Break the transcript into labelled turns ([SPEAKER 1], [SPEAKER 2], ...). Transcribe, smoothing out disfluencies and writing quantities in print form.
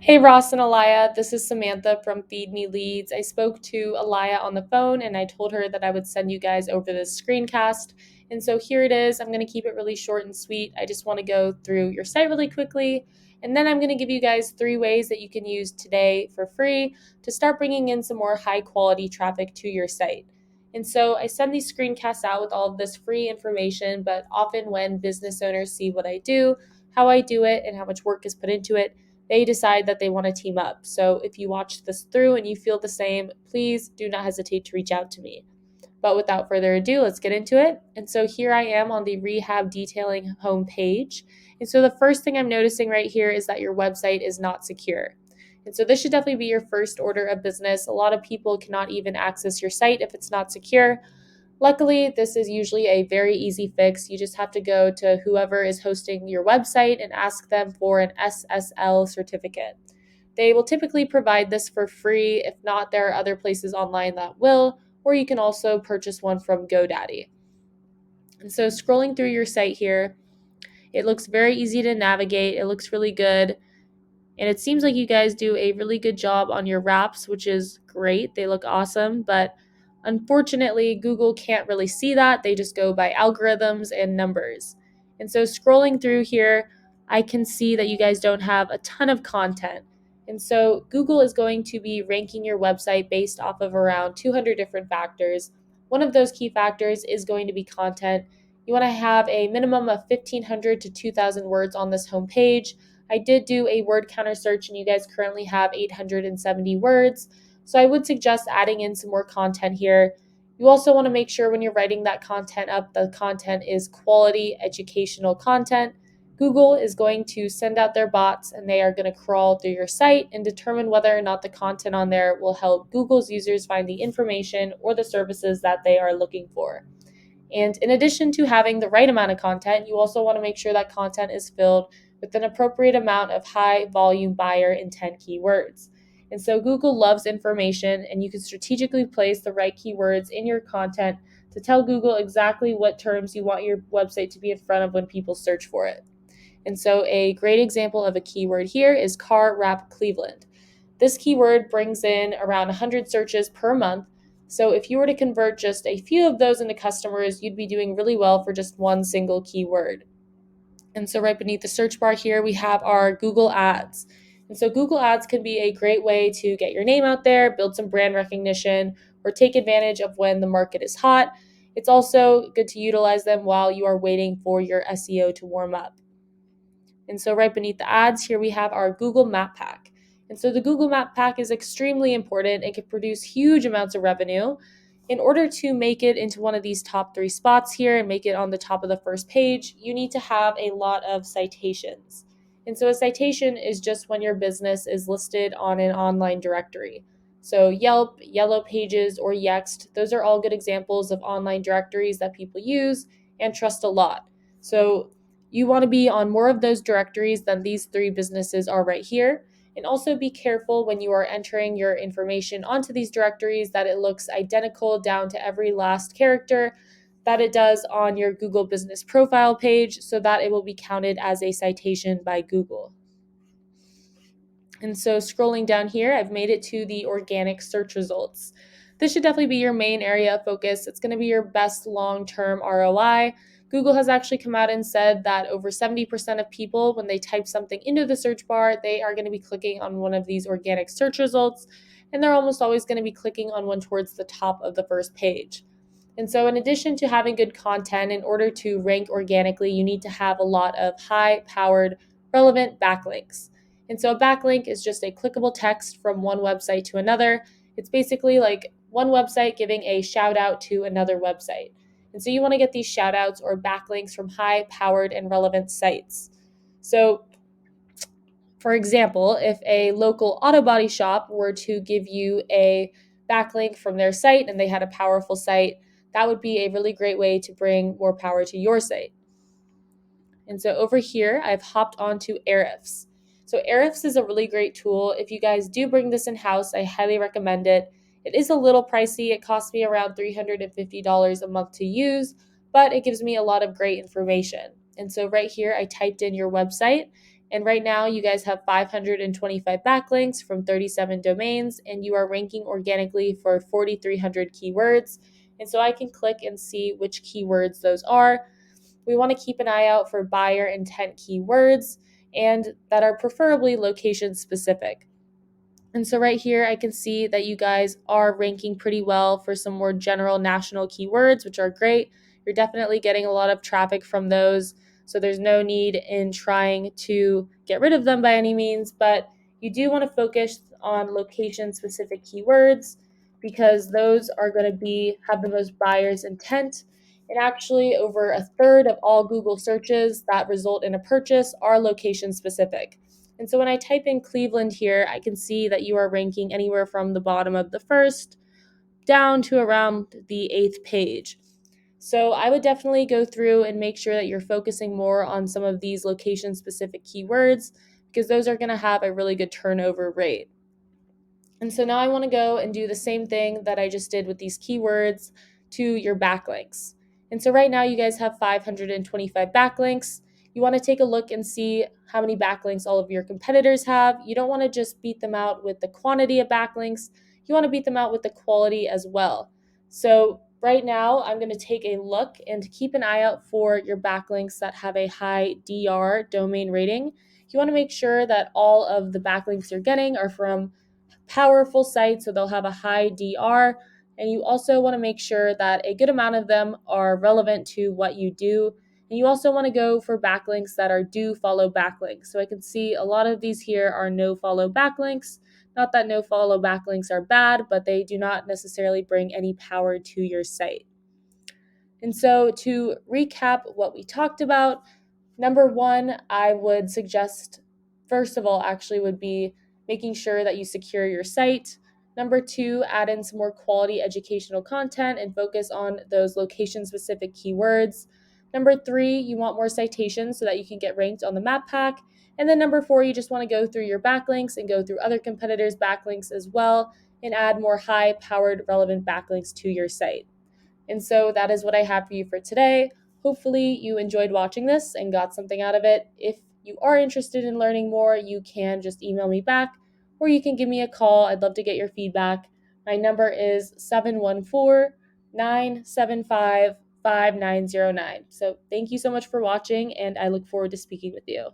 [SPEAKER 1] Hey Ross and Alaya, this is Samantha from Feed Me Leads. I spoke to Alaya on the phone and I told her that I would send you guys over this screencast. And so here it is. I'm going to keep it really short and sweet. I just want to go through your site really quickly. And then I'm going to give you guys 3 ways that you can use today for free to start bringing in some more high quality traffic to your site. And so I send these screencasts out with all of this free information, but often when business owners see what I do, how I do it, and how much work is put into it, they decide that they want to team up. So if you watch this through and you feel the same, please do not hesitate to reach out to me. But without further ado, let's get into it. And so here I am on the Rehab detailing homepage. And so the first thing I'm noticing right here is that your website is not secure. And so this should definitely be your first order of business. A lot of people cannot even access your site if it's not secure. Luckily, this is usually a very easy fix. You just have to go to whoever is hosting your website and ask them for an SSL certificate. They will typically provide this for free. If not, there are other places online that will, or you can also purchase one from GoDaddy. And so, scrolling through your site here, it looks very easy to navigate. It looks really good. And it seems like you guys do a really good job on your wraps, which is great. They look awesome. But unfortunately, Google can't really see that. They just go by algorithms and numbers. And so scrolling through here, I can see that you guys don't have a ton of content. And so Google is going to be ranking your website based off of around 200 different factors. One of those key factors is going to be content. You want to have a minimum of 1,500 to 2,000 words on this homepage. I did do a word counter search and you guys currently have 870 words. So I would suggest adding in some more content here. You also want to make sure when you're writing that content up, the content is quality educational content. Google is going to send out their bots and they are going to crawl through your site and determine whether or not the content on there will help Google's users find the information or the services that they are looking for. And in addition to having the right amount of content, you also want to make sure that content is filled with an appropriate amount of high volume buyer intent keywords. And so Google loves information, and you can strategically place the right keywords in your content to tell Google exactly what terms you want your website to be in front of when people search for it. And so a great example of a keyword here is car wrap Cleveland. This keyword brings in around 100 searches per month. So if you were to convert just a few of those into customers, you'd be doing really well for just one single keyword. And so right beneath the search bar here, we have our Google Ads. And so Google Ads can be a great way to get your name out there, build some brand recognition, or take advantage of when the market is hot. It's also good to utilize them while you are waiting for your SEO to warm up. And so right beneath the ads here, we have our Google Map Pack. And so the Google Map Pack is extremely important. It can produce huge amounts of revenue. In order to make it into one of these top 3 spots here and make it on the top of the first page, you need to have a lot of citations. And so a citation is just when your business is listed on an online directory. So Yelp, Yellow Pages, or Yext, those are all good examples of online directories that people use and trust a lot. So you want to be on more of those directories than these 3 businesses are right here. And also be careful when you are entering your information onto these directories that it looks identical down to every last character that it does on your Google Business Profile page so that it will be counted as a citation by Google. And so scrolling down here, I've made it to the organic search results. This should definitely be your main area of focus. It's going to be your best long-term ROI. Google has actually come out and said that over 70% of people, when they type something into the search bar, they are going to be clicking on one of these organic search results, and they're almost always going to be clicking on one towards the top of the first page. And so in addition to having good content, in order to rank organically, you need to have a lot of high-powered, relevant backlinks. And so a backlink is just a clickable text from one website to another. It's basically like one website giving a shout out to another website. And so you want to get these shout outs or backlinks from high powered and relevant sites. So for example, if a local auto body shop were to give you a backlink from their site and they had a powerful site, that would be a really great way to bring more power to your site. And so over here, I've hopped onto Ahrefs. So Ahrefs is a really great tool. If you guys do bring this in-house, I highly recommend it. It is a little pricey. It costs me around $350 a month to use, but it gives me a lot of great information. And so right here, I typed in your website And right now, you guys have 525 backlinks from 37 domains, and you are ranking organically for 4,300 keywords. And so I can click and see which keywords those are. We want to keep an eye out for buyer intent keywords and that are preferably location specific. And so right here, I can see that you guys are ranking pretty well for some more general national keywords, which are great. You're definitely getting a lot of traffic from those. So there's no need in trying to get rid of them by any means, but you do want to focus on location specific keywords because those are going to have the most buyer's intent. And actually, over a third of all Google searches that result in a purchase are location specific. And so when I type in Cleveland here, I can see that you are ranking anywhere from the bottom of the first down to around the 8th page. So I would definitely go through and make sure that you're focusing more on some of these location specific keywords because those are going to have a really good turnover rate. And so now I want to go and do the same thing that I just did with these keywords to your backlinks. And so right now you guys have 525 backlinks. You want to take a look and see how many backlinks all of your competitors have. You don't want to just beat them out with the quantity of backlinks. You want to beat them out with the quality as well. So right now I'm going to take a look and keep an eye out for your backlinks that have a high DR domain rating. You want to make sure that all of the backlinks you're getting are from powerful sites, so they'll have a high DR. And you also want to make sure that a good amount of them are relevant to what you do. And you also want to go for backlinks that are do follow backlinks. So I can see a lot of these here are no follow backlinks. Not that no follow backlinks are bad, but they do not necessarily bring any power to your site. And so to recap what we talked about, number one, I would suggest, first of all, actually, would be making sure that you secure your site. Number two, add in some more quality educational content and focus on those location specific keywords. Number three, you want more citations so that you can get ranked on the map pack. And then number four, you just want to go through your backlinks and go through other competitors' backlinks as well and add more high powered relevant backlinks to your site. And so that is what I have for you for today. Hopefully, you enjoyed watching this and got something out of it. If you are interested in learning more, you can just email me back or you can give me a call. I'd love to get your feedback. My number is 714-975-5909. So thank you so much for watching, and I look forward to speaking with you.